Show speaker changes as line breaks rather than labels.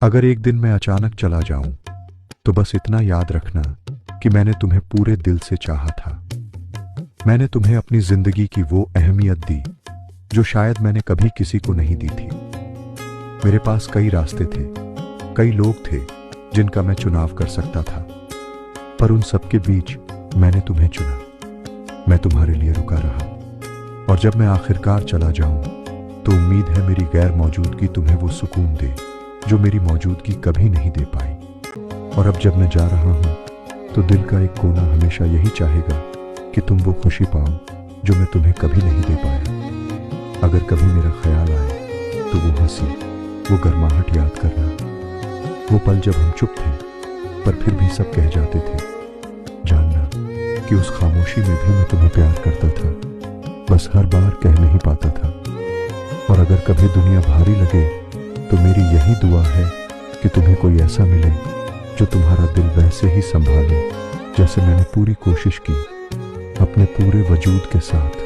अगर एक दिन मैं अचानक चला जाऊं तो बस इतना याद रखना कि मैंने तुम्हें पूरे दिल से चाहा था। मैंने तुम्हें अपनी जिंदगी की वो अहमियत दी जो शायद मैंने कभी किसी को नहीं दी थी। मेरे पास कई रास्ते थे, कई लोग थे जिनका मैं चुनाव कर सकता था, पर उन सबके बीच मैंने तुम्हें चुना। मैं तुम्हारे लिए रुका रहा, और जब मैं आखिरकार चला जाऊं तो उम्मीद है मेरी गैर मौजूदगी तुम्हें वो सुकून दे जो मेरी मौजूदगी कभी नहीं दे पाई। और अब जब मैं जा रहा हूं तो दिल का एक कोना हमेशा यही चाहेगा कि तुम वो खुशी पाओ जो मैं तुम्हें कभी नहीं दे पाया। अगर कभी मेरा ख्याल आए तो वो हंसी, वो गर्माहट याद करना, वो पल जब हम चुप थे पर फिर भी सब कह जाते थे। जानना कि उस खामोशी में भी मैं तुम्हें प्यार करता था, बस हर बार कह नहीं पाता था। और अगर कभी दुनिया भारी लगे तो मेरी यही दुआ है कि तुम्हें कोई ऐसा मिले जो तुम्हारा दिल वैसे ही संभाले जैसे मैंने पूरी कोशिश की, अपने पूरे वजूद के साथ।